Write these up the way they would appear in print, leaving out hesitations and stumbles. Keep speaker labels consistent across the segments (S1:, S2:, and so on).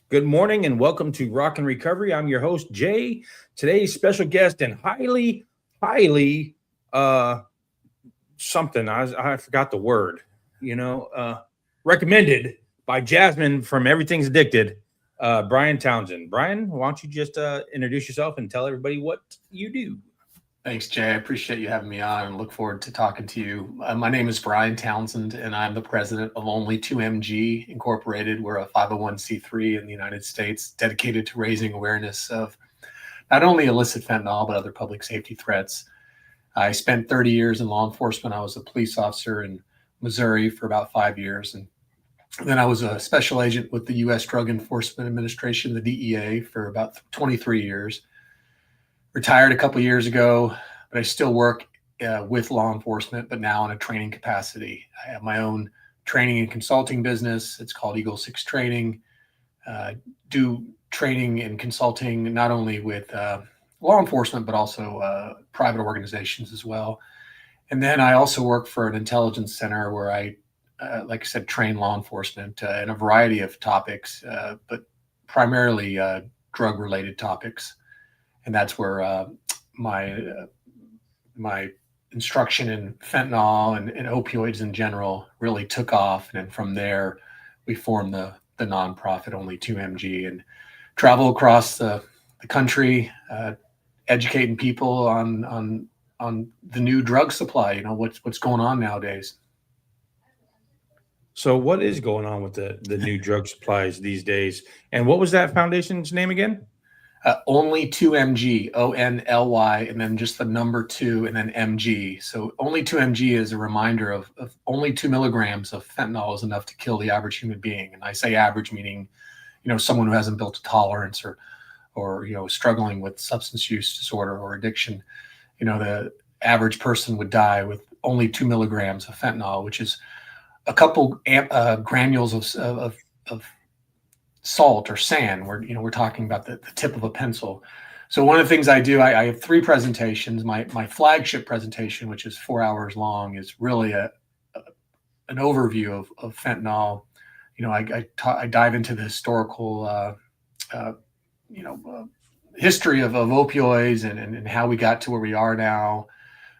S1: Good morning and welcome to Rock and Recovery. I'm your host, Jay. Today's special guest and highly uh something. I forgot the word, you know, recommended by Jasmine from Everything's Addicted, Brian Townsend. Brian, why don't you just introduce yourself and tell everybody what you do?
S2: Thanks, Jay. I appreciate you having me on and look forward to talking to you. My name is Brian Townsend, and I'm the president of Only 2MG Incorporated. We're a 501c3 in the United States dedicated to raising awareness of not only illicit fentanyl, but other public safety threats. I spent 30 years in law enforcement. I was a police officer in Missouri for about 5 years. And then I was a special agent with the U.S. Drug Enforcement Administration, the DEA, for about 23 years. Retired a couple years ago, but I still work with law enforcement, but now in a training capacity. I have my own training and consulting business. It's called Eagle Six Training. Do training and consulting not only with law enforcement, but also private organizations as well. And then I also work for an intelligence center where like I said, train law enforcement in a variety of topics, but primarily drug-related topics. And that's where my my instruction in fentanyl and opioids in general really took off. And then from there, we formed the nonprofit Only 2MG and travel across the country, educating people on the new drug supply. You know what's going on nowadays.
S1: So, what is going on with the new drug supplies these days? And what was that foundation's name again?
S2: Only 2MG, ONLY, and then just the number two, and then MG. So only 2MG is a reminder of only 2 milligrams of fentanyl is enough to kill the average human being. And I say average, meaning, someone who hasn't built a tolerance or struggling with substance use disorder or addiction. The average person would die with only 2 milligrams of fentanyl, which is a couple granules of salt or sand. We're talking about the tip of a pencil. So one of the things I do, I have three presentations. My flagship presentation, which is 4 hours long, is really an overview of fentanyl. I dive into the historical history of opioids and how we got to where we are now.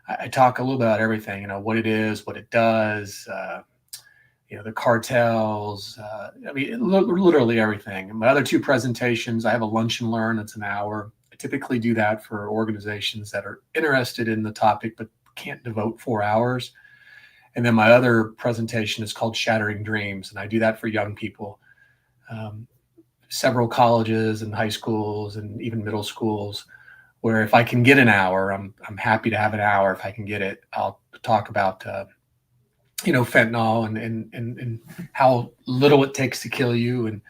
S2: I talk a little bit about everything, what it is, what it does, the cartels, literally everything. My other two presentations, I have a lunch and learn. It's an hour. I typically do that for organizations that are interested in the topic, but can't devote 4 hours. And then my other presentation is called Shattering Dreams. And I do that for young people, several colleges and high schools and even middle schools, where if I can get an hour, I'm happy to have an hour. If I can get it, I'll talk about, fentanyl and how little it takes to kill you and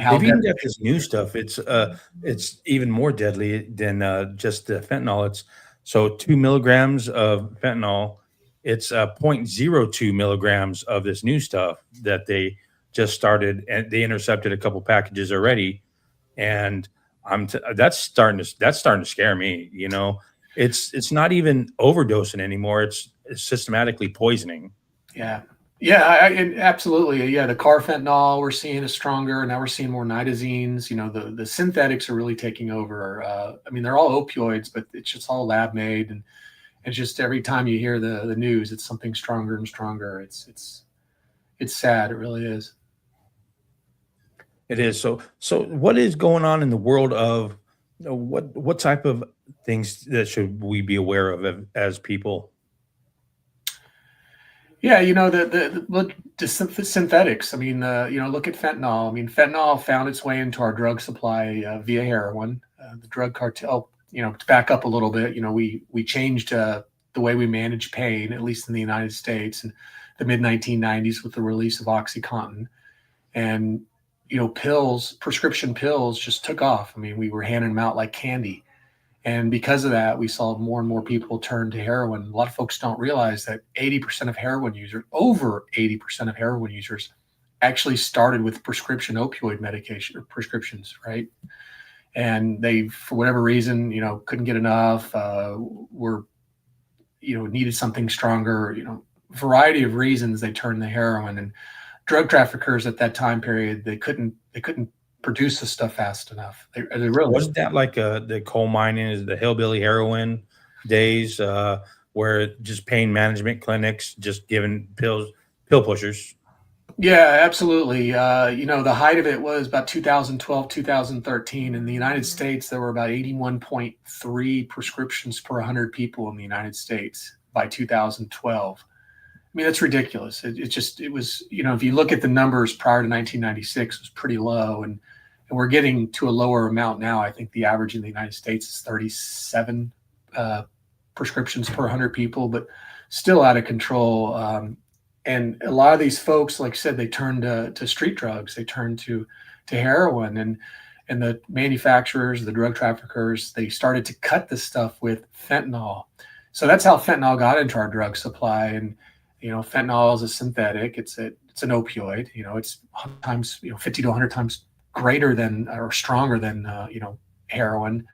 S2: how
S1: They've even
S2: deadly.
S1: got this new stuff. It's even more deadly than just the fentanyl. It's so 2 milligrams of fentanyl. It's 0.02 milligrams of this new stuff that they just started, and they intercepted a couple packages already. And that's starting to scare me. It's not even overdosing anymore. It's systematically poisoning.
S2: Yeah. Yeah, absolutely. Yeah, the carfentanil we're seeing is stronger. Now we're seeing more nitazines. The synthetics are really taking over. They're all opioids, but it's just all lab made, and it's just every time you hear the news, it's something stronger and stronger. It's sad. It really is.
S1: It is. So what is going on in the world of what type of things that should we be aware of as people?
S2: Yeah, the synthetics. Look at fentanyl. Fentanyl found its way into our drug supply via heroin. The drug cartel. To back up a little bit, we changed the way we manage pain, at least in the United States, in the mid 1990s with the release of OxyContin, and prescription pills just took off. We were handing them out like candy. And because of that, we saw more and more people turn to heroin. A lot of folks don't realize that 80% of heroin users, over 80% of heroin users, actually started with prescription opioid medication or prescriptions, right? And they, for whatever reason, couldn't get enough, were, needed something stronger, variety of reasons they turned to heroin. And drug traffickers at that time period, they couldn't produce this stuff fast enough. They really
S1: Wasn't that like the coal mining is the hillbilly heroin days, where just pain management clinics just giving pill pushers?
S2: Yeah, absolutely. The height of it was about 2012, 2013. In the United States, there were about 81.3 prescriptions per 100 people in the United States by 2012. I mean, that's ridiculous. It was, if you look at the numbers prior to 1996, it was pretty low. And we're getting to a lower amount now. I think the average in the United States is 37 prescriptions per 100 people, but still out of control. And a lot of these folks, like I said, they turned to street drugs. They turned to heroin, and the manufacturers, the drug traffickers, they started to cut this stuff with fentanyl. So that's how fentanyl got into our drug supply. And fentanyl is a synthetic. It's an opioid. It's 100 times, 50 to 100 times greater than or stronger than heroin.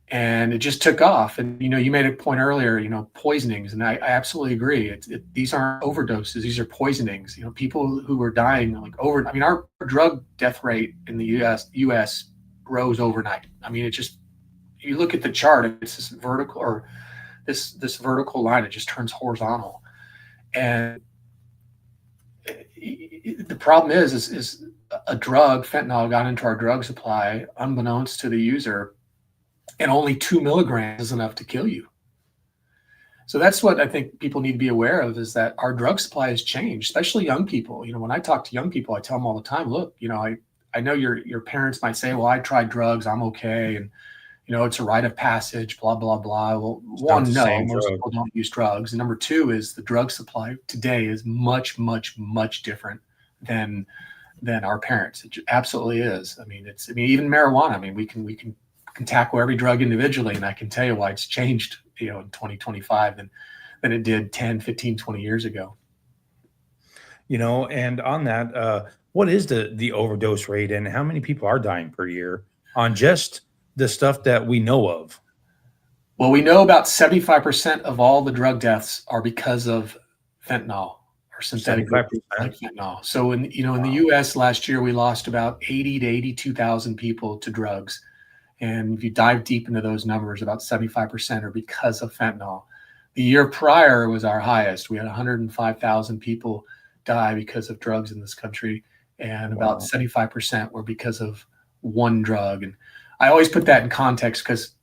S2: And it just took off. And you made a point earlier, poisonings, and I absolutely agree. These aren't overdoses; these are poisonings. People who were dying our drug death rate in the U.S. rose overnight. I mean, you look at the chart, it's this vertical or this vertical line, it just turns horizontal. And the problem is a drug, fentanyl, got into our drug supply unbeknownst to the user, and only 2 milligrams is enough to kill you. So that's what I think people need to be aware of, is that our drug supply has changed, especially young people. When I talk to young people, I tell them all the time, look, I know your parents might say, well, I tried drugs, I'm okay. And, it's a rite of passage, blah, blah, blah. Well, one, no, most people don't use drugs. And number two is the drug supply today is much, much, much different than our parents. It absolutely is. I mean, even marijuana. I mean, we can tackle every drug individually, and I can tell you why it's changed, in 2025 than it did 10, 15, 20 years ago.
S1: And on that, what is the overdose rate, and how many people are dying per year on just the stuff that we know of?
S2: Well, we know about 75% of all the drug deaths are because of fentanyl or synthetic like fentanyl. So in the U.S. last year, we lost about 80 to 82,000 people to drugs. And if you dive deep into those numbers, about 75% are because of fentanyl. The year prior was our highest. We had 105,000 people die because of drugs in this country, and about 75% were because of one drug. And I always put that in context because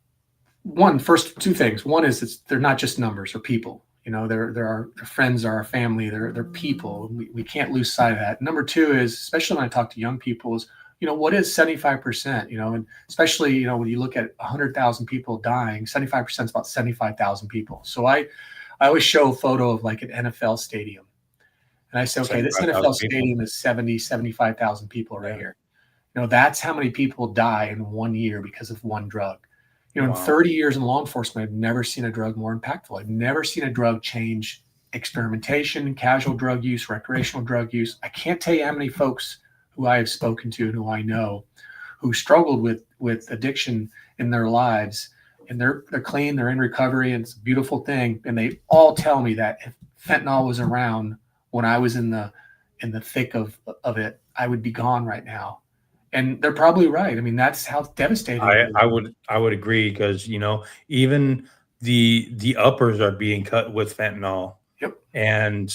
S2: first two things. One is they're not just numbers or people. They're our friends, are our family, they're people. We can't lose sight of that. Number two is, especially when I talk to young people, is what is 75%? And especially, when you look at 100,000 people dying, 75% is about 75,000 people. So I always show a photo of like an NFL stadium. And I say, okay, this NFL stadium is 75,000 people right here. That's how many people die in 1 year because of one drug. In 30 years in law enforcement, I've never seen a drug more impactful. I've never seen a drug change experimentation, casual drug use, recreational drug use. I can't tell you how many folks who I have spoken to and who I know who struggled with addiction in their lives, and they're clean, they're in recovery, and it's a beautiful thing. And they all tell me that if fentanyl was around when I was in the thick of it, I would be gone right now. And they're probably right. I mean, that's how devastating it is.
S1: I would agree, because even the uppers are being cut with fentanyl.
S2: Yep.
S1: And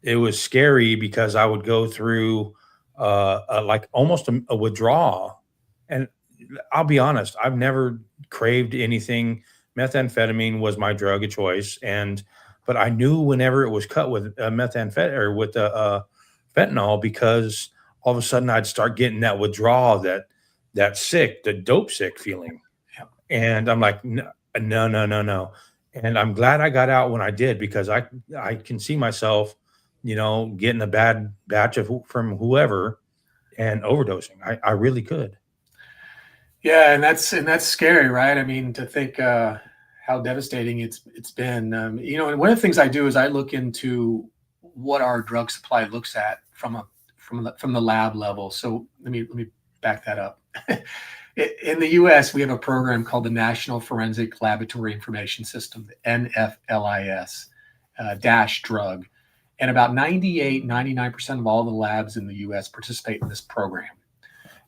S1: it was scary because I would go through like almost a withdrawal. And I'll be honest, I've never craved anything. Methamphetamine was my drug of choice, but I knew whenever it was cut with methamphetamine or with fentanyl, because all of a sudden I'd start getting that withdrawal, that sick, the dope sick feeling.
S2: Yeah.
S1: And I'm like, no. And I'm glad I got out when I did, because I can see myself, getting a bad batch from whoever and overdosing. I really could.
S2: Yeah, and that's scary, right? I mean, to think how devastating it's been. And one of the things I do is I look into what our drug supply looks at from the lab level. So let me back that up. In the U.S., we have a program called the National Forensic Laboratory Information System, the NFLIS, dash drug. And about 99% of all the labs in the U.S. participate in this program.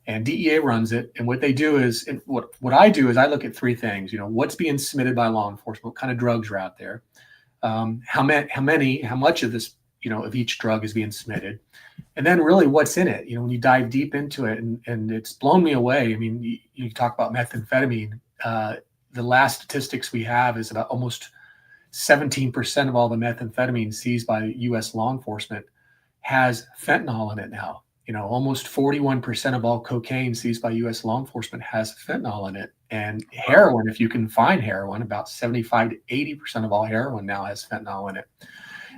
S2: and DEA runs it. And what they do is, and what I do is I look at three things. What's being submitted by law enforcement, what kind of drugs are out there, how much of this, of each drug is being submitted, and then really what's in it. When you dive deep into it, and it's blown me away. I mean, you talk about methamphetamine. The last statistics we have is about almost 17% of all the methamphetamine seized by U.S. law enforcement has fentanyl in it now. Almost 41% of all cocaine seized by U.S. law enforcement has fentanyl in it. And heroin, if you can find heroin, about 75 to 80% of all heroin now has fentanyl in it.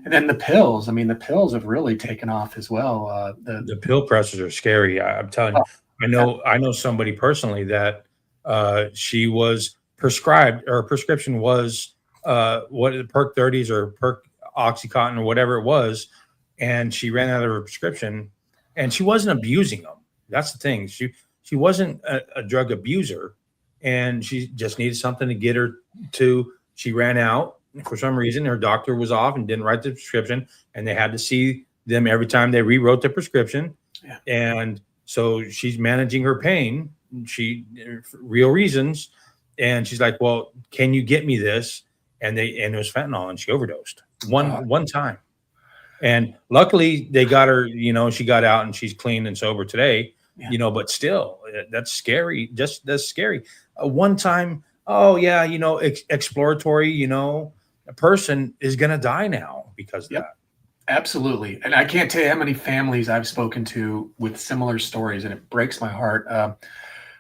S2: And then the pills. I mean, the pills have really taken off as well.
S1: The pill presses are scary. I'm telling you. I know somebody personally that she was prescribed, or her prescription was Perk 30s or Perk Oxycontin or whatever it was, and she ran out of her prescription, and she wasn't abusing them. That's the thing. She wasn't a drug abuser, and she just needed something to get her to. She ran out. For some reason, her doctor was off and didn't write the prescription, and they had to see them every time they rewrote the prescription.
S2: Yeah.
S1: And so she's managing her pain, for real reasons. And she's like, well, can you get me this? And it was fentanyl, and she overdosed one time. And luckily they got her, she got out and she's clean and sober today, but still that's scary. That's scary. One time, exploratory, a person is going to die now because of that.
S2: Absolutely. And I can't tell you how many families I've spoken to with similar stories, and it breaks my heart. I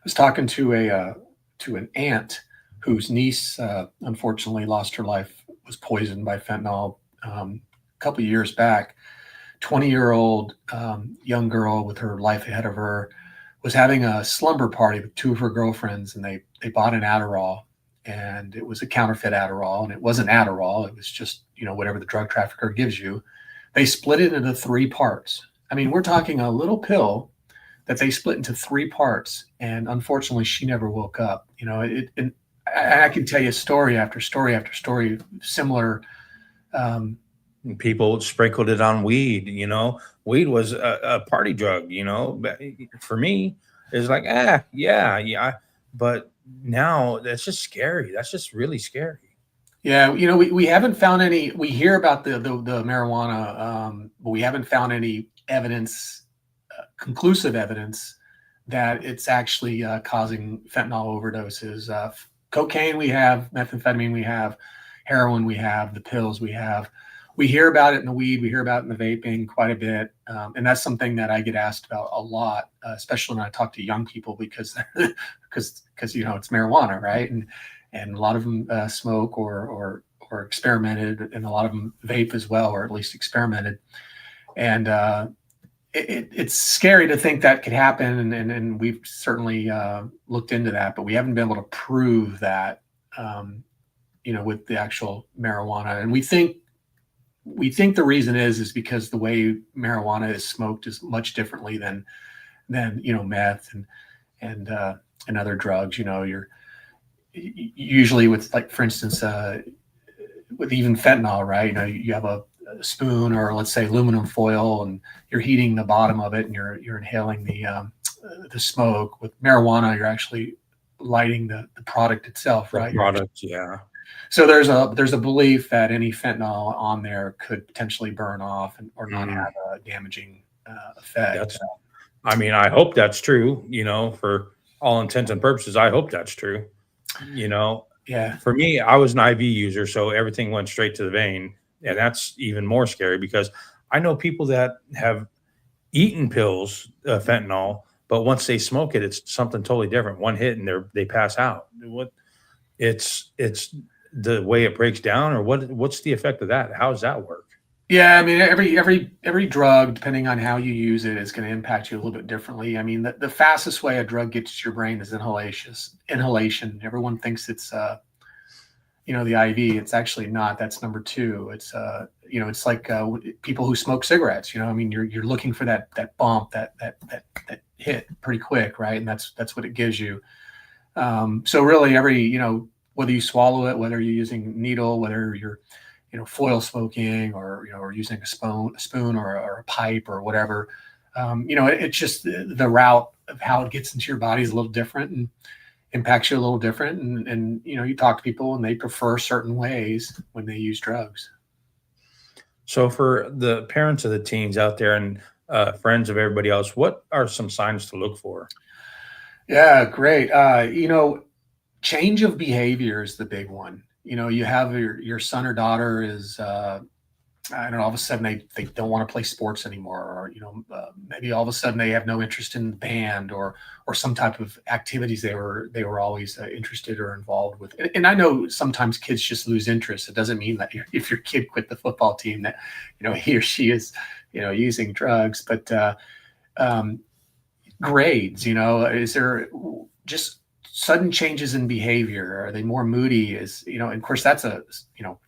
S2: was talking to an aunt whose niece, unfortunately lost her life, was poisoned by fentanyl a couple of years back. 20-year-old young girl with her life ahead of her was having a slumber party with two of her girlfriends, and they bought an Adderall. And it was a counterfeit Adderall, and it wasn't Adderall. It was just, whatever the drug trafficker gives you. They split it into 3 parts. I mean, we're talking a little pill that they split into 3 parts. And unfortunately, she never woke up. And I can tell you story after story after story, similar.
S1: People sprinkled it on weed. Weed was a party drug, for me. It's like, yeah. But now that's just scary. That's just really scary.
S2: Yeah, we haven't found any. We hear about the marijuana, but we haven't found any evidence, conclusive evidence, that it's actually causing fentanyl overdoses. Cocaine we have, methamphetamine we have, heroin we have, the pills we have. We hear about it in the weed. We hear about it in the vaping quite a bit, and that's something that I get asked about a lot, especially when I talk to young people because it's marijuana, right? And a lot of them smoke or experimented, and a lot of them vape as well, or at least experimented. And it's scary to think that could happen, and we've certainly looked into that, but we haven't been able to prove that, with the actual marijuana. And we think the reason is because the way marijuana is smoked is much differently than meth and other drugs. You're usually with, like, for instance, with even fentanyl, right? You have a spoon, or let's say aluminum foil, and you're heating the bottom of it, and you're inhaling the smoke. With marijuana, you're actually lighting the product itself, right?
S1: The product, yeah.
S2: So there's a belief that any fentanyl on there could potentially burn off or not have a damaging effect.
S1: I hope that's true. For all intents and purposes, I hope that's true.
S2: Yeah.
S1: For me, I was an IV user, so everything went straight to the vein, and that's even more scary because I know people that have eaten pills, fentanyl, but once they smoke it, it's something totally different. One hit and they pass out. It's the way it breaks down, or what's the effect of that? How does that work?
S2: Yeah, I mean, every drug, depending on how you use it, is going to impact you a little bit differently. I mean, the fastest way a drug gets to your brain is inhalation. Everyone thinks it's the IV. It's actually not. That's number 2. It's it's like people who smoke cigarettes. You're looking for that bump, that hit pretty quick, right? And that's what it gives you. So really, whether you swallow it, whether you're using needle, whether you're foil smoking, or using a spoon or a pipe or whatever, It's just the route of how it gets into your body is a little different and impacts you a little different. And you talk to people and they prefer certain ways when they use drugs.
S1: So for the parents of the teens out there and friends of everybody else, what are some signs to look for?
S2: Yeah, great. Change of behavior is the big one. You have your son or daughter is, I don't know, all of a sudden they don't want to play sports anymore, or maybe all of a sudden they have no interest in band or some type of activities they were always interested or involved with. And I know sometimes kids just lose interest. It doesn't mean that if your kid quit the football team that he or she is using drugs, but grades. Is there just sudden changes in behavior? Are they more moody? And of course that's a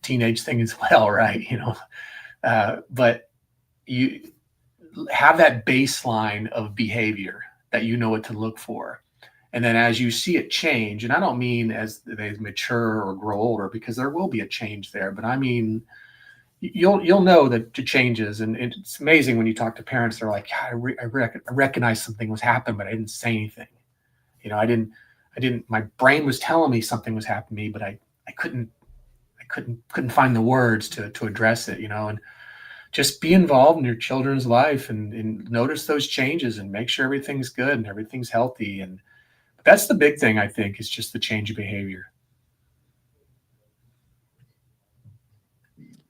S2: teenage thing as well, right? But you have that baseline of behavior that what to look for. And then as you see it change, and I don't mean as they mature or grow older, because there will be a change there, but I mean, you'll know that the changes. And it's amazing when you talk to parents, they're like, I recognize something was happening, but I didn't say anything. I didn't, my brain was telling me something was happening to me, but I couldn't find the words to address it, and just be involved in your children's life and notice those changes and make sure everything's good and everything's healthy. And that's the big thing, I think, is just the change of behavior.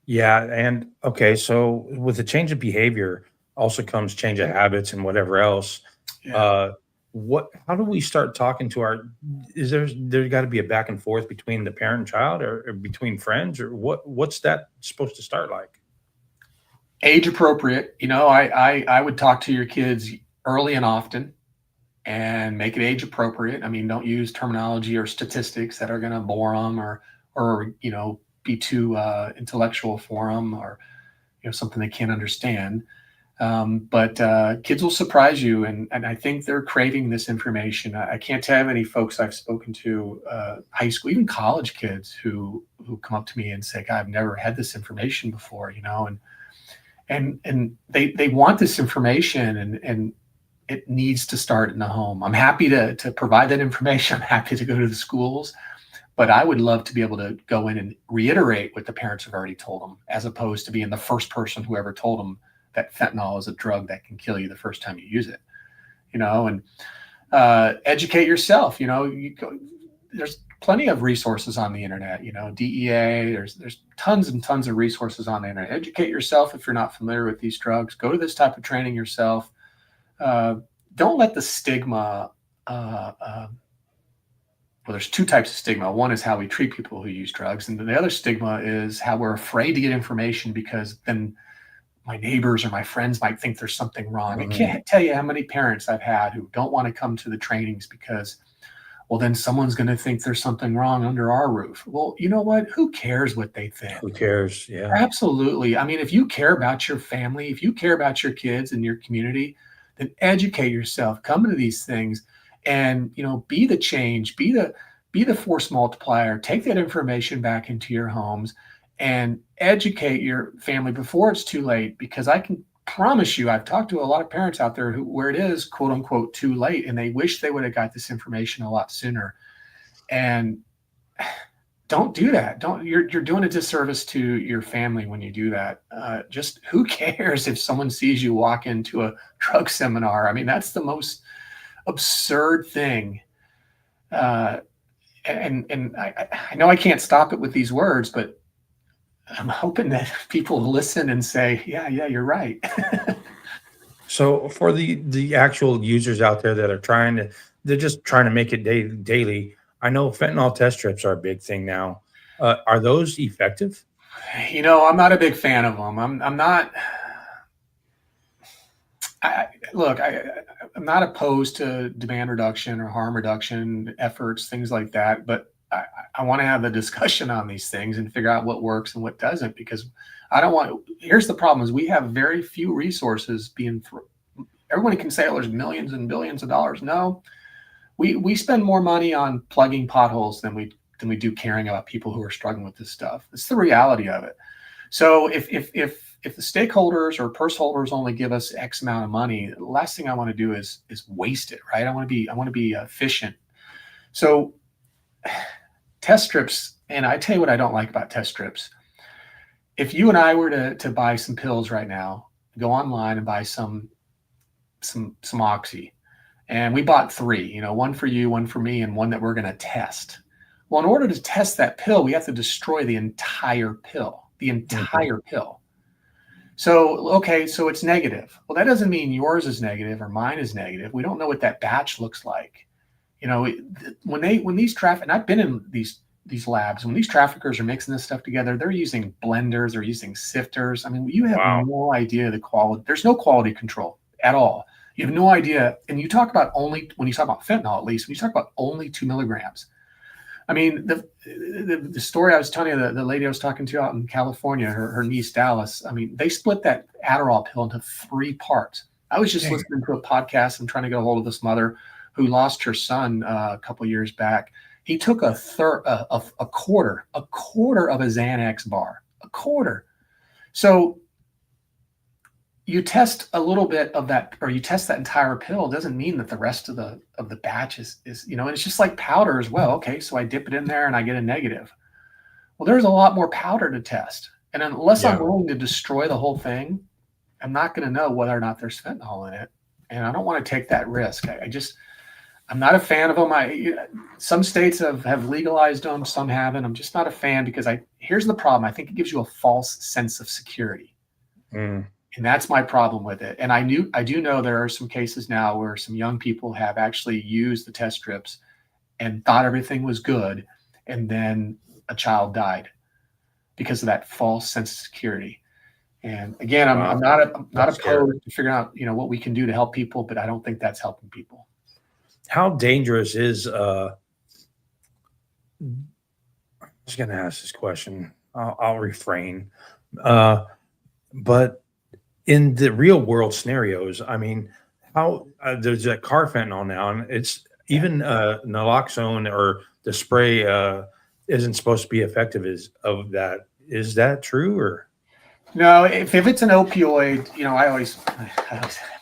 S1: Yeah, and okay, so with the change of behavior also comes change of habits and whatever else.
S2: Yeah.
S1: How do we start talking to is there got to be a back and forth between the parent and child or between friends, or what's that supposed to start like?
S2: Age appropriate. I would talk to your kids early and often and make it age appropriate. I mean, don't use terminology or statistics that are going to bore them or be too intellectual for them, or something they can't understand. But kids will surprise you, and I think they're craving this information. I can't tell you how many folks I've spoken to, high school, even college kids who come up to me and say, God, I've never had this information before, and they want this information, and it needs to start in the home. I'm happy to provide that information. I'm happy to go to the schools, but I would love to be able to go in and reiterate what the parents have already told them, as opposed to being the first person who ever told them that fentanyl is a drug that can kill you the first time you use it, and educate yourself. There's plenty of resources on the internet, DEA, there's tons and tons of resources on the internet. Educate yourself. If you're not familiar with these drugs, go to this type of training yourself. Don't let the stigma, well, there's two types of stigma. One is how we treat people who use drugs. And the other stigma is how we're afraid to get information because then my neighbors or my friends might think there's something wrong. I can't tell you how many parents I've had who don't want to come to the trainings because, well, then someone's going to think there's something wrong under our roof. Well, you know what? Who cares what they think?
S1: Who cares? Yeah.
S2: Absolutely. I mean, if you care about your family, if you care about your kids and your community, then educate yourself, come into these things and, be the change, be the force multiplier, take that information back into your homes and educate your family before it's too late. Because I can promise you, I've talked to a lot of parents out there where it is quote unquote too late, and they wish they would have got this information a lot sooner. And don't do that. You're doing a disservice to your family when you do that. Just who cares if someone sees you walk into a drug seminar? I mean, that's the most absurd thing. And I know I can't stop it with these words, but I'm hoping that people listen and say, yeah, you're right.
S1: So for the actual users out there that are they're just trying to make it daily. I know fentanyl test strips are a big thing now. Are those effective?
S2: I'm not a big fan of them. I'm not. Look, I'm not opposed to demand reduction or harm reduction efforts, things like that. But I want to have the discussion on these things and figure out what works and what doesn't, because here's the problem is we have very few resources everyone can say, oh, there's millions and billions of dollars. No, we spend more money on plugging potholes than we do caring about people who are struggling with this stuff. It's the reality of it. So if if the stakeholders or purse holders only give us X amount of money, the last thing I want to do is waste it, right? I want to be efficient. So test strips, and I tell you what I don't like about test strips. If you and I were to buy some pills right now, go online and buy some oxy, and we bought 3, one for you, one for me, and one that we're going to test. Well, in order to test that pill, we have to destroy the entire pill, pill. So, okay, so it's negative. Well, that doesn't mean yours is negative or mine is negative. We don't know what that batch looks like. When these traffic, and I've been in these labs, when these traffickers are mixing this stuff together, they're using blenders, they're using sifters. I mean, you have no idea the quality. There's no quality control at all. You have no idea. And you talk about when you talk about fentanyl, at least, when you talk about only 2 milligrams. I mean, the story I was telling you, the lady I was talking to out in California, her niece Dallas, I mean, they split that Adderall pill into 3 parts. I was just listening to a podcast and trying to get a hold of this mother who lost her son a couple of years back. He took a quarter of a Xanax bar, a quarter. So you test a little bit of that, or you test that entire pill, doesn't mean that the rest of the batch is and it's just like powder as well. Okay, so I dip it in there and I get a negative. Well, there's a lot more powder to test. And unless I'm willing to destroy the whole thing, I'm not going to know whether or not there's fentanyl in it. And I don't want to take that risk. I'm not a fan of them. Some states have legalized them, some haven't. I'm just not a fan because here's the problem. I think it gives you a false sense of security. And that's my problem with it. And I do know there are some cases now where some young people have actually used the test strips and thought everything was good. And then a child died because of that false sense of security. And again, I'm not opposed to figuring out, what we can do to help people, but I don't think that's helping people.
S1: How dangerous is, I was going to ask this question. I'll refrain. But in the real world scenarios, I mean, how there's that car fentanyl now, and it's even naloxone or the spray isn't supposed to be effective. Is that true or?
S2: No, if it's an opioid, I always.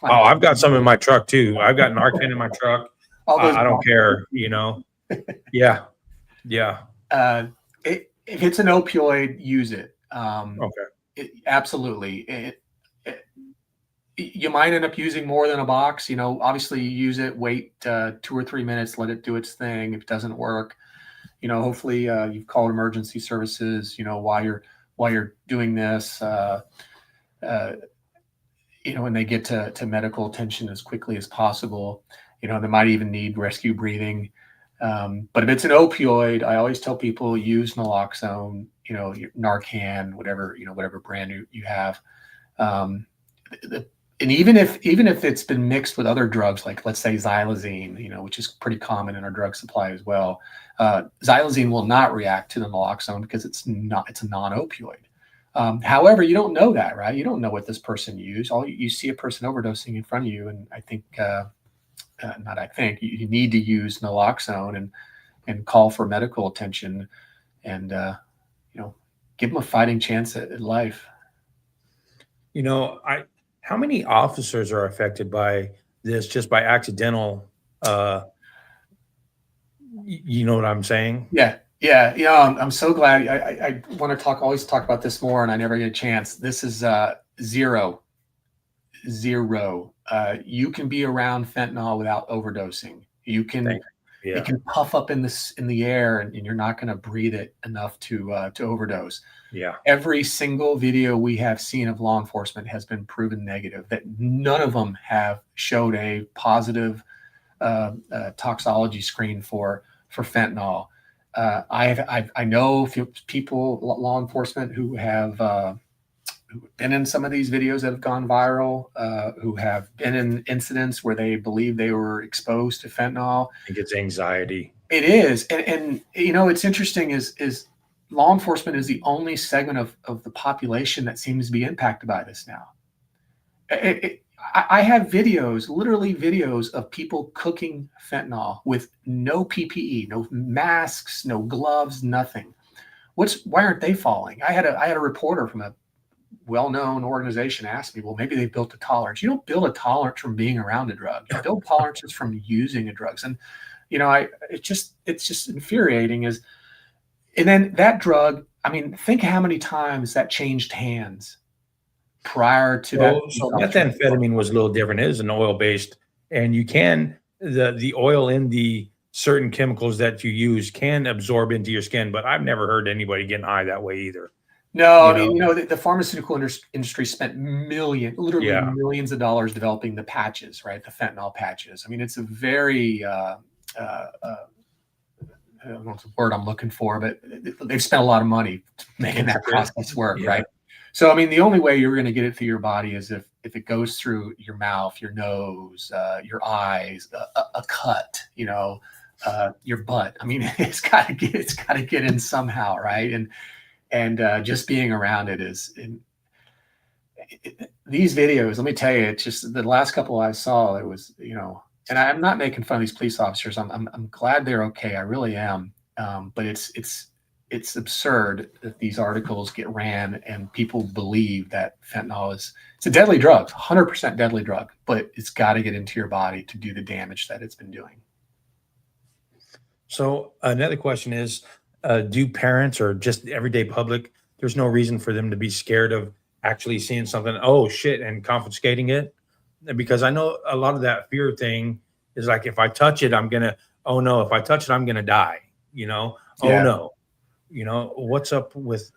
S1: I've got some in my truck too. I've got Narcan in my truck. I don't care, Yeah.
S2: If it's an opioid, use it.
S1: Okay.
S2: Absolutely. You might end up using more than a box. Obviously you use it, wait 2 or 3 minutes, let it do its thing. If it doesn't work, hopefully you've called emergency services, while you're doing this, and they get to medical attention as quickly as possible. They might even need rescue breathing. But if it's an opioid, I always tell people use naloxone, Narcan, whatever brand you have. And even if it's been mixed with other drugs, like let's say xylazine, which is pretty common in our drug supply as well, xylazine will not react to the naloxone because it's a non-opioid. However, you don't know that, right? You don't know what this person used. You see a person overdosing in front of you, and I think, you need to use naloxone and call for medical attention, and give them a fighting chance at life.
S1: How many officers are affected by this just by accidental? You know what I'm saying?
S2: Yeah. I'm so glad. I want to always talk about this more, and I never get a chance. This is zero. You can be around fentanyl without overdosing. You can it can puff up in the air, and you're not going to breathe it enough to overdose.
S1: Yeah.
S2: Every single video we have seen of law enforcement has been proven negative. That none of them have showed a positive toxology screen for fentanyl. I know people, law enforcement, who have been in some of these videos that have gone viral, who have been in incidents where they believe they were exposed to fentanyl.
S1: I think it's anxiety.
S2: It is. And it's interesting is law enforcement is the only segment of the population that seems to be impacted by this now. I have literally videos of people cooking fentanyl with no PPE, no masks, no gloves, nothing. Why aren't they falling? I had a reporter from a well-known organization asked me, well, maybe they built a tolerance. You don't build a tolerance from being around a drug. You build tolerances from using a drugs. And, it's just infuriating and then that drug, I mean, think how many times that changed hands prior to that.
S1: So methamphetamine was a little different. It is an oil-based, and the oil in the certain chemicals that you use can absorb into your skin, but I've never heard anybody getting high that way either.
S2: No, the pharmaceutical industry spent literally millions of dollars developing the patches, right? The fentanyl patches. I mean, it's a very, I don't know what the word I'm looking for, but they've spent a lot of money making that process work, right? So, I mean, the only way you're going to get it through your body is if it goes through your mouth, your nose, your eyes, a cut, your butt. I mean, it's got to get in somehow, right? And just being around it these videos, let me tell you, it's just the last couple I saw, it was, and I'm not making fun of these police officers. I'm glad they're okay. I really am. But it's absurd that these articles get ran and people believe that fentanyl it's a deadly drug, 100% deadly drug, but it's got to get into your body to do the damage that it's been doing.
S1: So another question is, do parents or just everyday public, there's no reason for them to be scared of actually seeing something, oh shit, and confiscating it? Because I know a lot of that fear thing is like, if I touch it, oh no, if I touch it, I'm going to die, oh no, what's up with,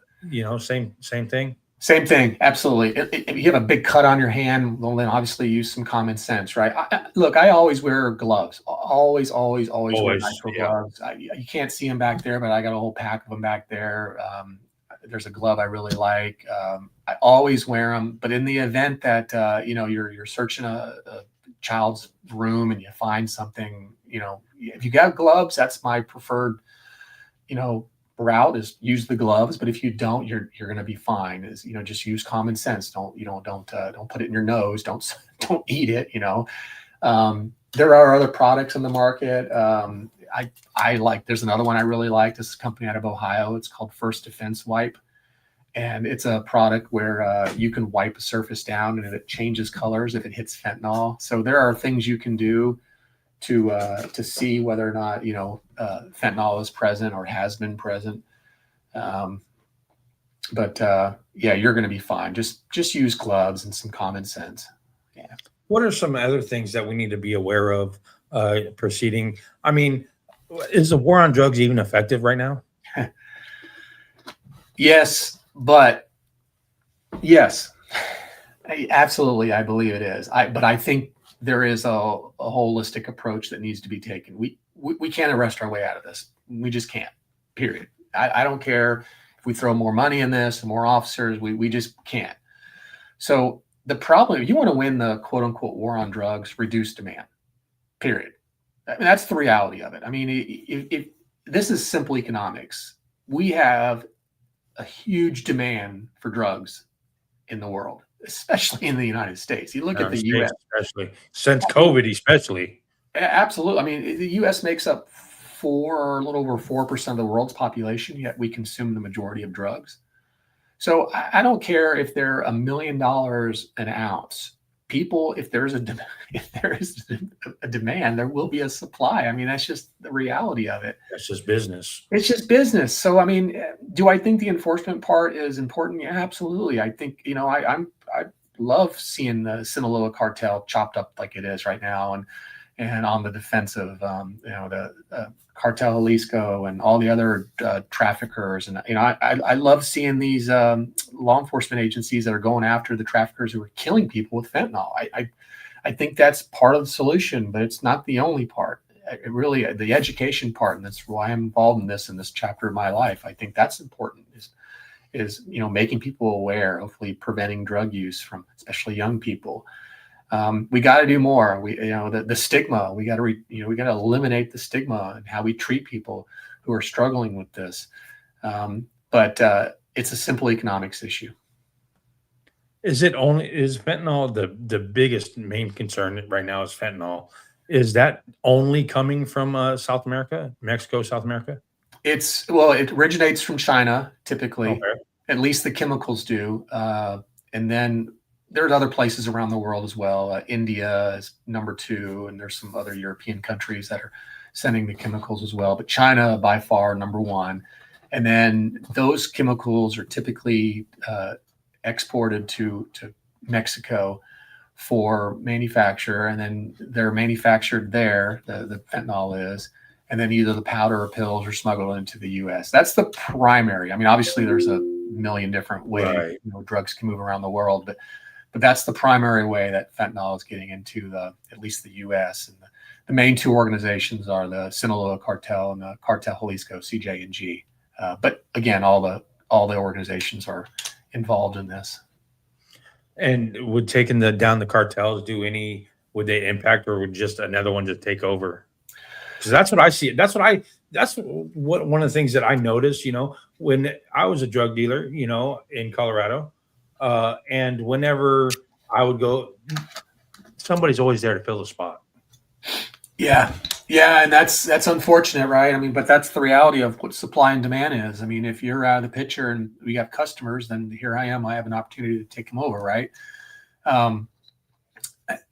S1: same thing.
S2: Same thing. Absolutely. If you have a big cut on your hand, well, then obviously use some common sense, right? I always wear gloves. Always wear nitrile gloves. You can't see them back there, but I got a whole pack of them back there. There's a glove I really like. I always wear them. But in the event that you're searching a child's room and you find something, if you got gloves, that's my preferred, route, is use the gloves. But if you don't, you're going to be fine. Is just use common sense. Don't put it in your nose. Don't eat it. There are other products in the market. I like. There's another one I really like. This is a company out of Ohio. It's called First Defense Wipe, and it's a product where you can wipe a surface down and it changes colors if it hits fentanyl. So there are things you can do to see whether or not fentanyl is present or has been present. But you're going to be fine. Just use gloves and some common sense. Yeah.
S1: What are some other things that we need to be aware of proceeding? I mean, is the war on drugs even effective right now?
S2: Yes, absolutely. I believe it is. But I think there is a holistic approach that needs to be taken. We can't arrest our way out of this. We just can't, period. I don't care if we throw more money in this and more officers, we just can't. So the problem, if you want to win the quote unquote war on drugs, reduce demand, period. I mean, that's the reality of it. I mean, if this is simple economics, we have a huge demand for drugs in the world, especially in the United States. You look at the U.S.,
S1: especially since COVID, especially.
S2: Absolutely. I mean, the U.S. makes up a little over 4% of the world's population, yet we consume the majority of drugs. So I don't care if they're $1 million an ounce. People, if there is a demand, there will be a supply. I mean, that's just the reality of it.
S1: That's just business.
S2: It's just business. So, I mean, do I think the enforcement part is important? Yeah, absolutely. I think, I love seeing the Sinaloa cartel chopped up like it is right now, and on the defense of, the Cartel Jalisco and all the other traffickers. And, I love seeing these law enforcement agencies that are going after the traffickers who are killing people with fentanyl. I think that's part of the solution, but it's not the only part. It really, the education part, and that's why I'm involved in this chapter of my life. I think that's important, is making people aware, hopefully preventing drug use from especially young people. We got to do more. The stigma, we got to eliminate the stigma and how we treat people who are struggling with this. But it's a simple economics issue.
S1: Is fentanyl the biggest main concern right now? Is fentanyl? Is that only coming from South America, Mexico, South America? It originates from China, typically. Okay. At least the chemicals do.
S2: And then there's other places around the world as well. India is number 2, and there's some other European countries that are sending the chemicals as well. But China, by far, number 1. And then those chemicals are typically exported to Mexico for manufacture, and then they're manufactured there, the fentanyl is, and then either the powder or pills are smuggled into the U.S. That's the primary. I mean, obviously there's a million different ways,
S1: Right.
S2: drugs can move around the world, but that's the primary way that fentanyl is getting into at least the U.S. And the main 2 organizations are the Sinaloa cartel and the Cartel Jalisco, CJ&G. But again, all the organizations are involved in this.
S1: And would taking down the cartels would they impact, or would just another one just take over? Because that's what I see. That's what one of the things that I noticed, when I was a drug dealer, in Colorado, and whenever I would go, somebody's always there to fill the spot.
S2: Yeah. And that's unfortunate, right? I mean, but that's the reality of what supply and demand is. I mean, if you're out of the picture and we have customers, then here I am. I have an opportunity to take them over, right?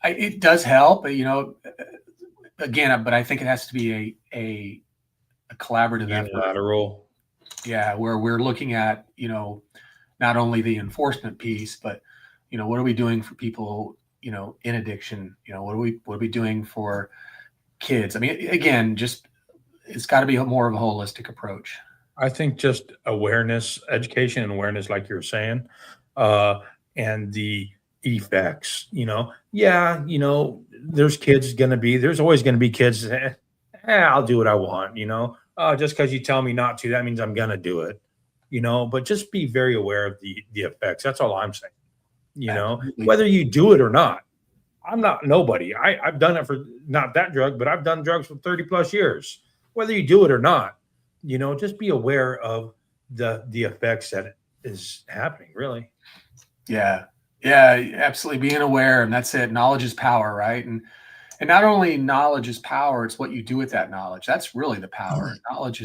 S2: It does help, again, but I think it has to be a collaborative effort.
S1: Unilateral.
S2: Yeah, where we're looking at, not only the enforcement piece, but, what are we doing for people, in addiction? What are we doing for kids? I mean, again, it's got to be more of a holistic approach.
S1: I think just education and awareness, like you're saying, and the effects, there's always going to be kids. I'll do what I want, just because you tell me not to, that means I'm going to do it, but just be very aware of the effects. That's all I'm saying,
S2: Absolutely.
S1: Whether you do it or not. I'm not nobody. I've done it for not that drug, but I've done drugs for 30 plus years. Whether you do it or not, just be aware of the effects that is happening, really.
S2: Yeah, absolutely. Being aware, and that's it. Knowledge is power, right? And not only knowledge is power, it's what you do with that knowledge. That's really the power. Knowledge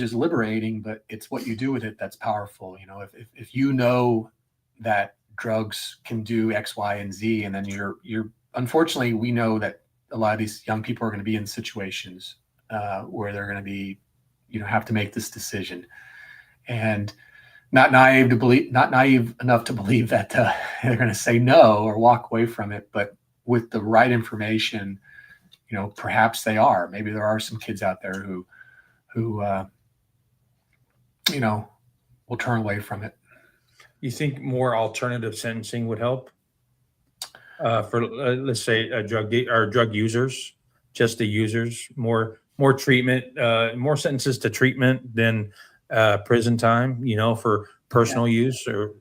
S2: is liberating, but it's what you do with it that's powerful. If you know that drugs can do X, Y, and Z, and then you're unfortunately, we know that a lot of these young people are going to be in situations where they're going to be, have to make this decision, and not naive enough to believe that they're going to say no or walk away from it, but with the right information, perhaps they are. Maybe there are some kids out there who will turn away from it.
S1: You think more alternative sentencing would help for let's say drug users, just the users, more treatment, more sentences to treatment than prison time, for personal use? Or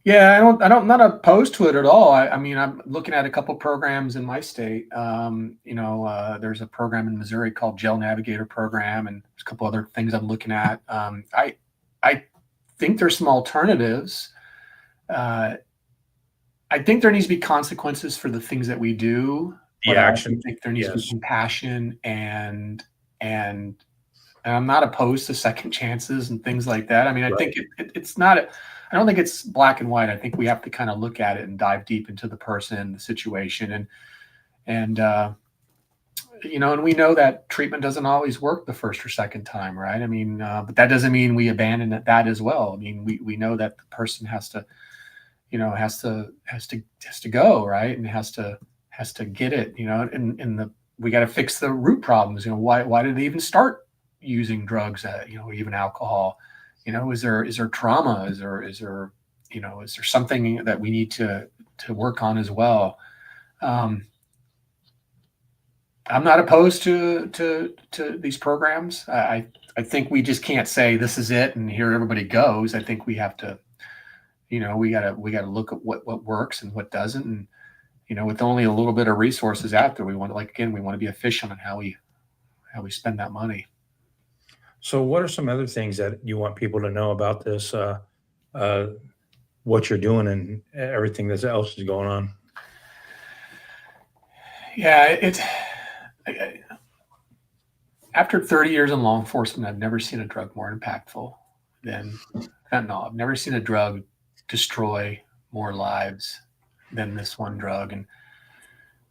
S2: I'm not opposed to it at all. I mean, I'm looking at a couple programs in my state. There's a program in Missouri called Jail Navigator Program, and there's a couple other things I'm looking at. I think there's some alternatives. I think there needs to be consequences for the things that we do.
S1: The action.
S2: I think there needs to be compassion and I'm not opposed to second chances and things like that. I mean, I think it's not. I don't think it's black and white. I think we have to kind of look at it and dive deep into the person, the situation, and we know that treatment doesn't always work the first or second time, right? I mean, but that doesn't mean we abandon that as well. I mean, we know that the person has to go, right, and has to get it, and we got to fix the root problems. Why did they even start using drugs? Even alcohol. Is there trauma? Is there something that we need to work on as well? I'm not opposed to these programs. I think we just can't say this is it and here everybody goes. I think we have to, we gotta look at what works and what doesn't. And, with only a little bit of resources out there, we want to be efficient on how we spend that money.
S1: So what are some other things that you want people to know about this, what you're doing and everything that else is going on?
S2: Yeah, after 30 years in law enforcement, I've never seen a drug more impactful than fentanyl. I've never seen a drug destroy more lives than this one drug. And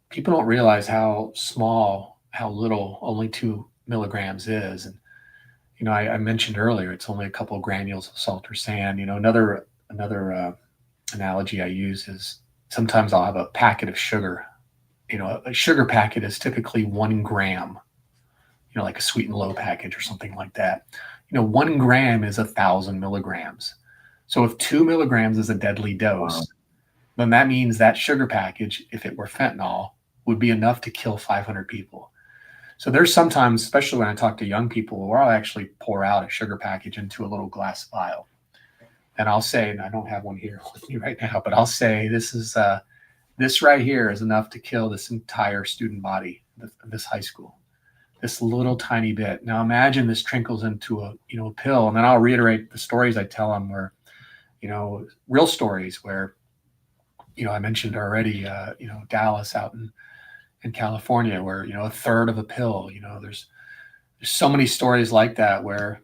S2: people don't realize how small, how little only 2 milligrams is. And I mentioned earlier, it's only a couple of granules of salt or sand. Another analogy I use is sometimes I'll have a packet of sugar. A sugar packet is typically 1 gram, like a sweet and low package or something like that. 1 gram is 1,000 milligrams. So if 2 milligrams is a deadly dose, then that means that sugar package, if it were fentanyl, would be enough to kill 500 people. So there's sometimes, especially when I talk to young people, where I'll actually pour out a sugar package into a little glass vial. And I'll say, and I don't have one here with me right now, but I'll say this right here is enough to kill this entire student body of this high school. This little tiny bit. Now imagine this trickles into a pill, and then I'll reiterate the stories I tell them where, real stories where, I mentioned already, Dallas out in California where, a third of a pill, there's so many stories like that where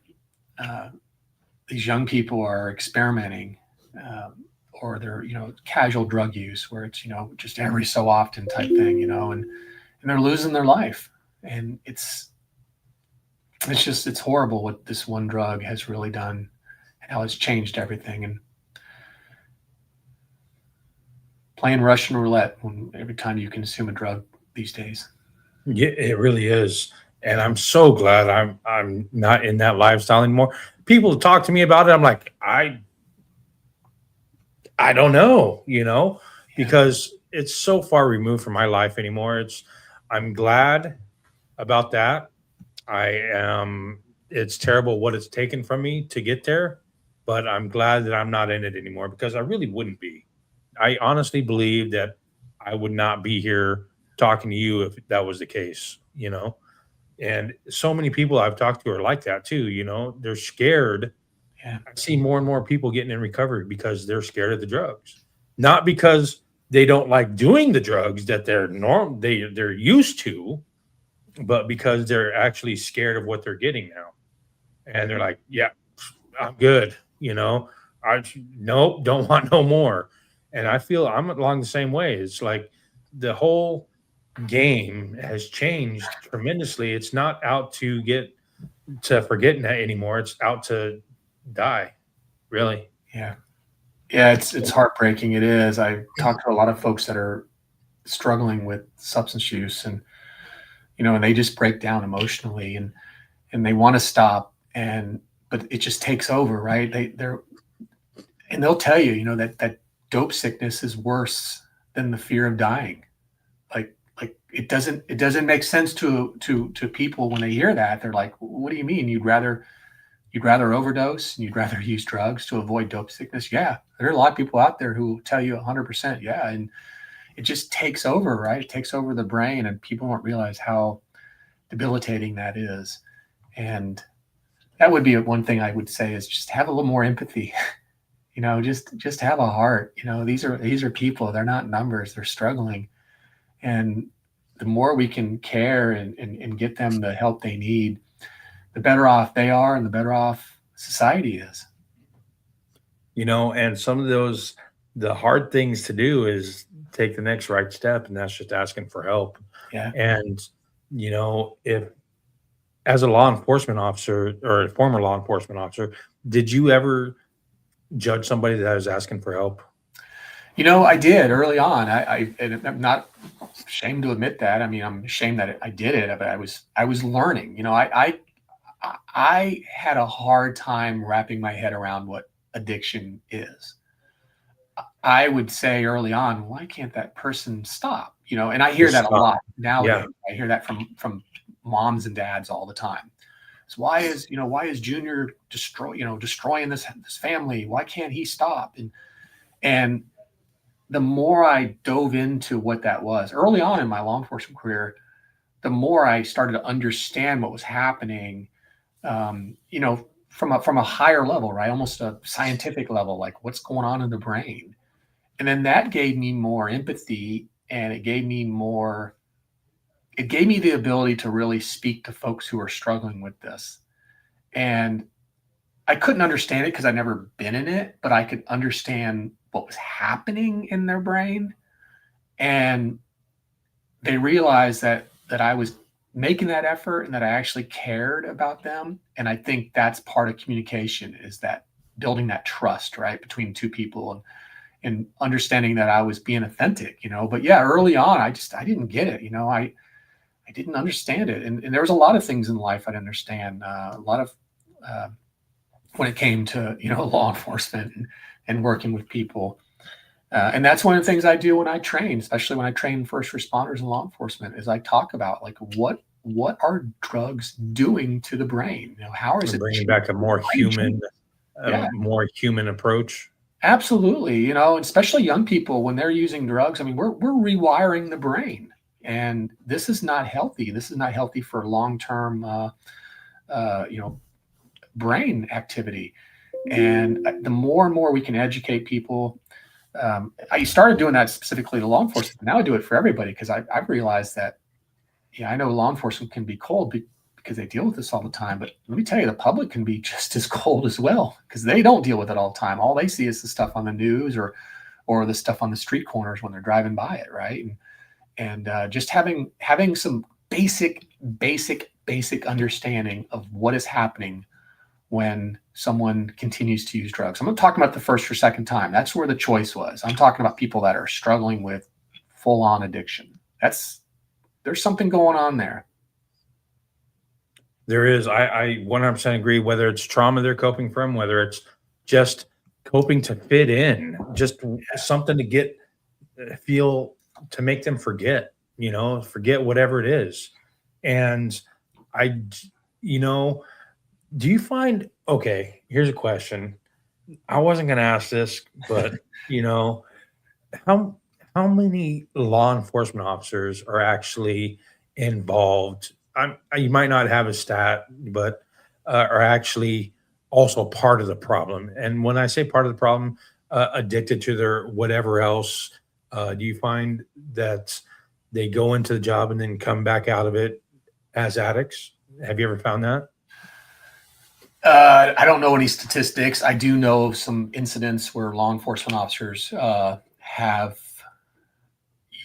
S2: these young people are experimenting or they're, casual drug use where it's, just every so often type thing, and they're losing their life. And it's horrible what this one drug has really done and how it's changed everything. And playing Russian roulette every time you consume a drug these days.
S1: Yeah, it really is. And I'm so glad I'm not in that lifestyle anymore. People talk to me about it. I'm like, I don't know, because it's so far removed from my life anymore. I'm glad about that. I am it's terrible what it's taken from me to get there, but I'm glad that I'm not in it anymore because I really wouldn't be. I honestly believe that I would not be here talking to you if that was the case. And so many people I've talked to are like that too. They're scared.
S2: Yeah.
S1: I see more and more people getting in recovery because they're scared of the drugs, not because they don't like doing the drugs that they're used to, but because they're actually scared of what they're getting now. And they're like, yeah, I'm good. I nope, don't want no more. And I feel I'm along the same way. It's like the whole game has changed tremendously. It's not out to get to forgetting that anymore. It's out to die, really.
S2: Yeah. Yeah. It's heartbreaking. It is. I talked to a lot of folks that are struggling with substance use and, and they just break down emotionally and they want to stop but it just takes over, right? They'll tell you, that dope sickness is worse than the fear of dying. Like it doesn't make sense to people when they hear that. They're like, what do you mean? You'd rather overdose and you'd rather use drugs to avoid dope sickness? Yeah. There are a lot of people out there who tell you 100%. Yeah. And it just takes over, right? It takes over the brain and people don't realize how debilitating that is. And that would be one thing I would say is just have a little more empathy. Just have a heart. These are people. They're not numbers. They're struggling, and the more we can care and get them the help they need, the better off they are, and the better off society is.
S1: And some of the hard things to do is take the next right step, and that's just asking for help.
S2: Yeah.
S1: And if as a law enforcement officer or a former law enforcement officer, did you ever judge somebody that was asking for help?
S2: I did early on. And I'm not ashamed to admit that. I mean, I'm ashamed that I did it, but I was learning. I had a hard time wrapping my head around what addiction is. I would say early on, why can't that person stop? And I hear that a lot nowadays. Yeah. I hear that from moms and dads all the time. So why is Junior destroying this family? Why can't he stop? And the more I dove into what that was early on in my law enforcement career, the more I started to understand what was happening, from a higher level, right? Almost a scientific level, like what's going on in the brain. And then that gave me more empathy, and it gave me the ability to really speak to folks who are struggling with this. And I couldn't understand it because I'd never been in it, but I could understand what was happening in their brain. And they realized that I was making that effort and that I actually cared about them. And I think that's part of communication, is that building that trust, right, between two people, and understanding that I was being authentic, But yeah, early on, I didn't get it, I didn't understand it, and there was a lot of things in life I didn't understand. A lot of uh, when it came to law enforcement and working with people. And that's one of the things I do when I train, especially when I train first responders and law enforcement, is I talk about like what are drugs doing to the brain? How is
S1: And
S2: it
S1: bringing back a more human,
S2: Yeah,
S1: approach.
S2: absolutely. Especially young people when they're using drugs. I mean, we're rewiring the brain, and this is not healthy. This is not healthy for long term, brain activity. And the more and more we can educate people, I started doing that specifically to law enforcement. Now I do it for everybody because I've realized that, yeah, I know law enforcement can be cold because they deal with this all the time. But let me tell you, the public can be just as cold as well because they don't deal with it all the time. All they see is the stuff on the news or the stuff on the street corners when they're driving by it, right? And just having some basic understanding of what is happening when someone continues to use drugs. I'm not talking about the first or second time. That's where the choice was. I'm talking about people that are struggling with full-on addiction. There's something going on there.
S1: There is. I 100% agree. Whether it's trauma they're coping from, whether it's just coping to fit in, just something to get feel to make them forget, forget whatever it is. And I, you know, do you find, okay, here's a question. I wasn't going to ask this, but you know, how how many law enforcement officers are actually involved? You might not have a stat, but are actually also part of the problem. And when I say part of the problem, addicted to their whatever else, do you find that they go into the job and then come back out of it as addicts? Have you ever found that?
S2: I don't know any statistics. I do know some incidents where law enforcement officers have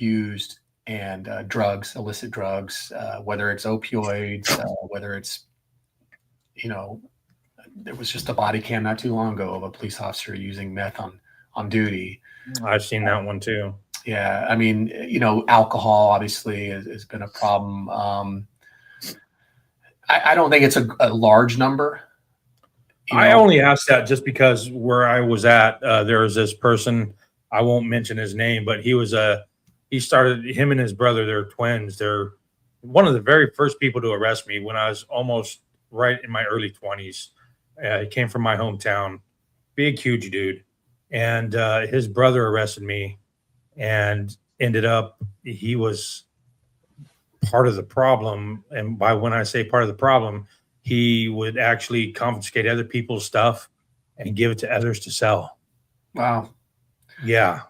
S2: used and drugs, illicit drugs, whether it's opioids, whether it's, you know, there was just a body cam not too long ago of a police officer using meth on duty.
S1: I've seen that one too.
S2: Yeah, I mean, alcohol obviously has been a problem. I don't think it's a large number.
S1: I only asked that just because where I was at, there was this person. I won't mention his name, but he started, him and his brother. They're twins. They're one of the very first people to arrest me when I was almost right in my early 20s. He came from my hometown, big, huge dude, and his brother arrested me, and ended up he was part of the problem. And by when I say part of the problem, he would actually confiscate other people's stuff and give it to others to sell.
S2: Wow.
S1: Yeah.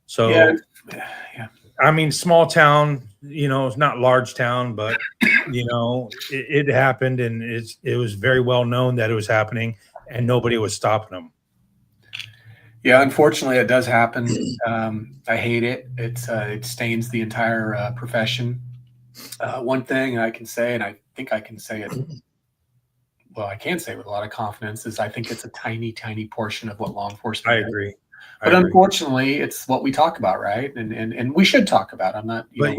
S1: So,
S2: Yeah. Yeah.
S1: I mean, small town, it's not large town, but it happened, and it was very well known that it was happening, and nobody was stopping them.
S2: Yeah, unfortunately, it does happen. I hate it. It stains the entire profession. One thing I can say, and I think I can say it, well, I can say it with a lot of confidence, is I think it's a tiny, tiny portion of what law enforcement
S1: I
S2: is.
S1: agree.
S2: But unfortunately, it's what we talk about, right? And we should talk about. I'm not,
S1: But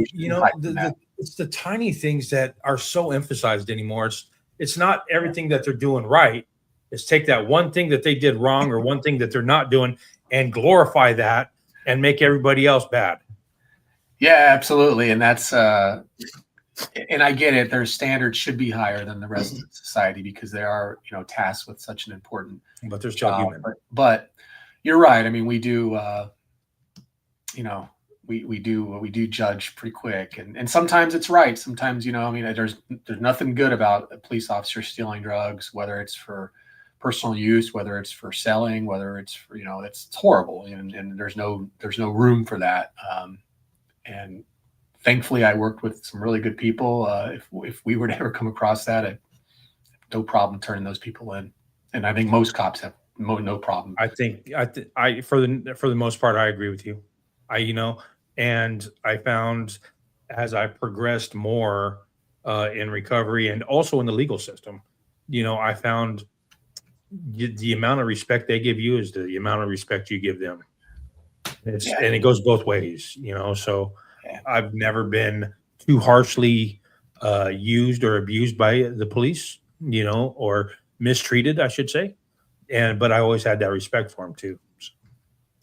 S1: it's the tiny things that are so emphasized anymore. It's not everything that they're doing right. It's take that one thing that they did wrong or one thing that they're not doing and glorify that and make everybody else bad.
S2: Yeah, absolutely. And that's and I get it. Their standards should be higher than the rest of society because they are, tasked with such an important.
S1: But they're still human.
S2: But you're right. I mean, we do. We do judge pretty quick, and sometimes it's right. Sometimes, there's nothing good about a police officer stealing drugs, whether it's for personal use, whether it's for selling, whether it's for, it's horrible, and there's no room for that. And thankfully, I worked with some really good people. If we were to ever come across that, I'd no problem turning those people in. And I think most cops have no problem.
S1: I for the most part, I agree with you. And I found as I progressed more in recovery and also in the legal system, I found the amount of respect they give you is the amount of respect you give them.
S2: Yeah,
S1: And it goes both ways, So
S2: yeah,
S1: I've never been too harshly used or abused by the police, or mistreated, I should say. But I always had that respect for them too. So,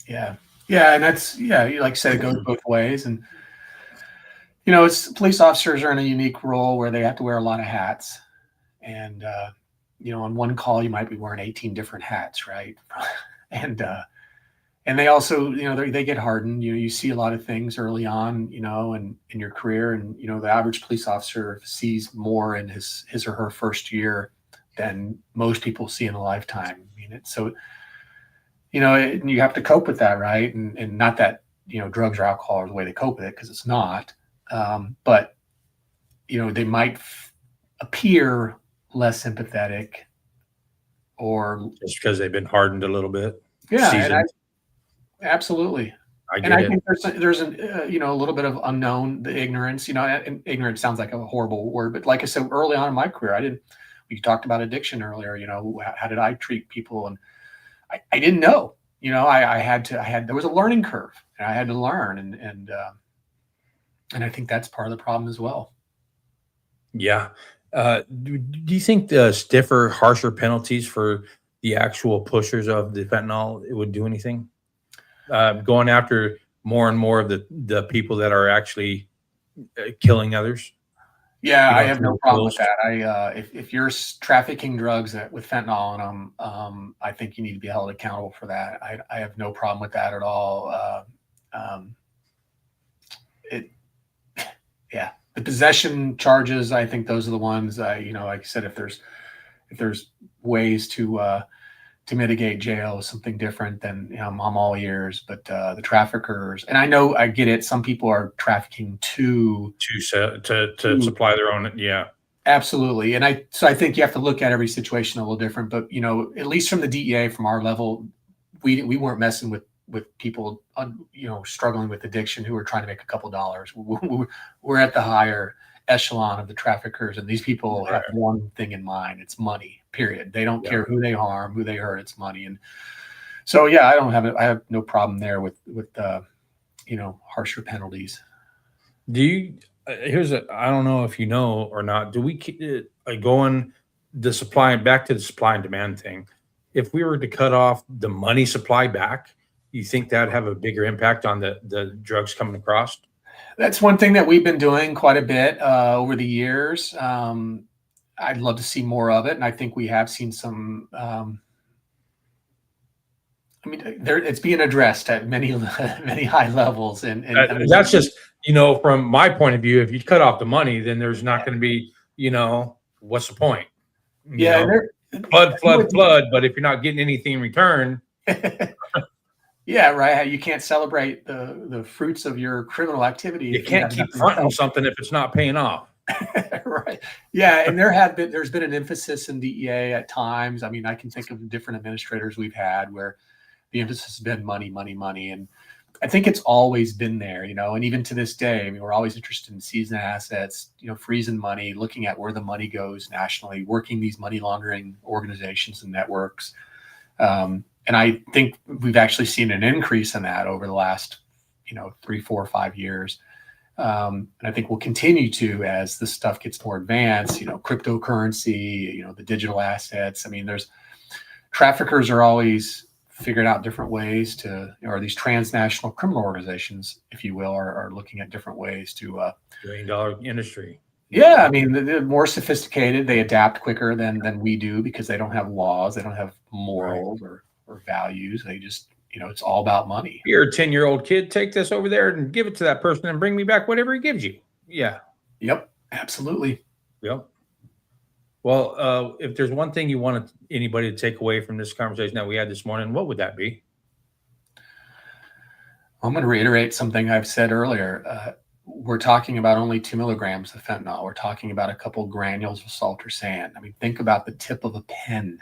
S2: yeah, yeah. And that's like I said, it goes both ways. And it's police officers are in a unique role where they have to wear a lot of hats. And on one call you might be wearing 18 different hats, right? and and they also, they get hardened. You see a lot of things early on, and in your career, and the average police officer sees more in his or her first year than most people see in a lifetime. I mean, it's so you have to cope with that, right? And not that drugs or alcohol are the way they cope with it, because it's not. But they might appear less sympathetic, or
S1: just because they've been hardened a little bit,
S2: yeah,
S1: seasoned.
S2: absolutely.
S1: I
S2: And
S1: get
S2: I
S1: it.
S2: think there's a little bit of unknown, the ignorance. And ignorance sounds like a horrible word, but like I said, early on in my career, we talked about addiction earlier. How did I treat people? And I didn't know. There was a learning curve, and I had to learn, and I think that's part of the problem as well.
S1: Yeah. Do you think the stiffer, harsher penalties for the actual pushers of the fentanyl it would do anything? Going after more and more of the people that are actually killing others.
S2: Yeah, I have
S1: Through
S2: no
S1: the
S2: problem with
S1: tools.
S2: that. If you're trafficking drugs with fentanyl in them, I think you need to be held accountable for that. I have no problem with that at all. It, yeah, the possession charges, I think those are the ones. Like I said, if there's ways to mitigate jail, something different, then I'm all ears. But the traffickers, and I get it. Some people are trafficking
S1: To supply their own. Yeah.
S2: absolutely. And I think you have to look at every situation a little different. But at least from the DEA, from our level, we weren't messing with people struggling with addiction who were trying to make a couple dollars. We're at the higher echelon of the traffickers, and these people have one thing in mind: it's money. Period. They don't care who they harm, who they hurt. It's money. And so yeah, I have no problem there with harsher penalties.
S1: Do you? I don't know if you know or not. Do we keep going back to the supply and demand thing? If we were to cut off the money supply back, you think that'd have a bigger impact on the drugs coming across?
S2: That's one thing that we've been doing quite a bit over the years. I'd love to see more of it, and I think we have seen some. It's being addressed at many many high levels, and
S1: that's just from my point of view. If you cut off the money, then there's not going to be what's the point? Flood. But if you're not getting anything in return,
S2: yeah, right. You can't celebrate the fruits of your criminal activity.
S1: You can't keep fronting something if it's not paying off.
S2: Right. Yeah, and there's been an emphasis in DEA at times. I mean, I can think of different administrators we've had where the emphasis has been money, money, money. And I think it's always been there, and even to this day, I mean, we're always interested in seizing assets, freezing money, looking at where the money goes nationally, working these money laundering organizations and networks. And I think we've actually seen an increase in that over the last, 3, 4, 5 years. And I think we'll continue to as this stuff gets more advanced, cryptocurrency, the digital assets. I mean, traffickers are always figuring out different ways or these transnational criminal organizations, if you will, are looking at different ways to
S1: $1 billion industry.
S2: Yeah, I mean, they're more sophisticated. They adapt quicker than we do because they don't have laws, they don't have morals or values. They just, it's all about money.
S1: You're a 10-year-old kid. Take this over there and give it to that person and bring me back whatever he gives you. Yeah.
S2: Yep. Absolutely.
S1: Yep. Well, if there's one thing you wanted anybody to take away from this conversation that we had this morning, what would that be?
S2: I'm going to reiterate something I've said earlier. We're talking about only 2 milligrams of fentanyl. We're talking about a couple granules of salt or sand. I mean, think about the tip of a pen.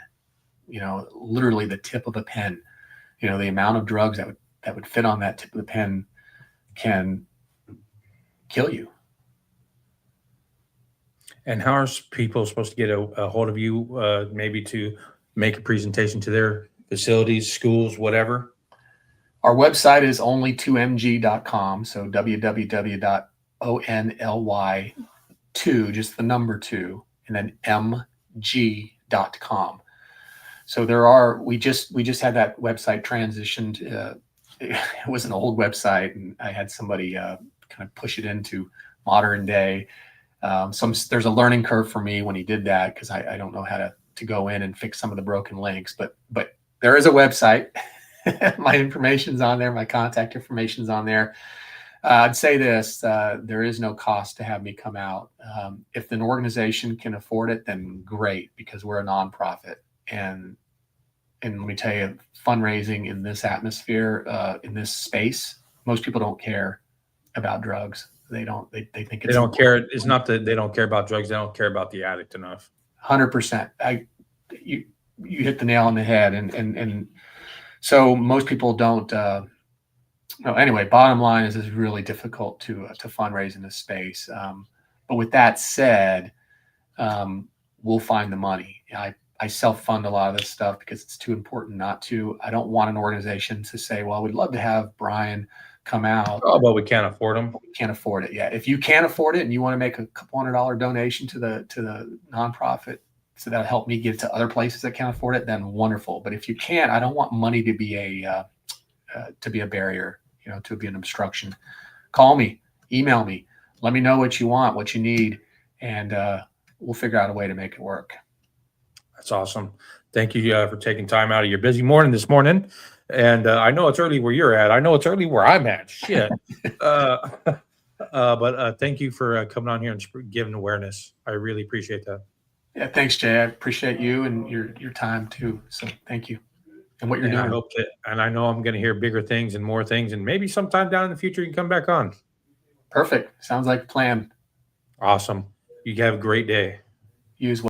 S2: literally the tip of a pen. The amount of drugs that would fit on that tip of the pen can kill you.
S1: And how are people supposed to get a hold of you, maybe to make a presentation to their facilities, schools, whatever?
S2: Our website is only2mg.com. So www.only2, just the number 2, and then mg.com. So we just had that website transitioned. It was an old website, and I had somebody kind of push it into modern day. There's a learning curve for me when he did that, because I don't know how to go in and fix some of the broken links, but there is a website. My information's on there. My contact information's on there. I'd say this, there is no cost to have me come out. If an organization can afford it, then great, because we're a nonprofit. And let me tell you, fundraising in this atmosphere, in this space, most people don't care about drugs. They think it's,
S1: they don't care. It's not that they don't care about drugs. They don't care about the addict enough.
S2: 100%. You hit the nail on the head. And so most people don't, anyway, bottom line is it's really difficult to fundraise in this space. But with that said, we'll find the money. I self-fund a lot of this stuff because it's too important not to. I don't want an organization to say, well, we'd love to have Brian come out.
S1: Oh, but we can't afford them.
S2: We can't afford it. Yeah. If you can't afford it and you want to make a couple $100 donation to the nonprofit, so that'll help me get it to other places that can't afford it, then wonderful. But if you can't, I don't want money to be a barrier, to be an obstruction. Call me, email me, let me know what you want, what you need, and we'll figure out a way to make it work.
S1: That's awesome. Thank you for taking time out of your busy morning this morning. And I know it's early where you're at. I know it's early where I'm at. Shit. But thank you for coming on here and giving awareness. I really appreciate that.
S2: Yeah, thanks, Jay. I appreciate you and your time too. So thank you. And what you're doing.
S1: I hope that, and I know I'm going to hear bigger things and more things, and maybe sometime down in the future you can come back on.
S2: Perfect. Sounds like a plan.
S1: Awesome. You have a great day.
S2: You as well.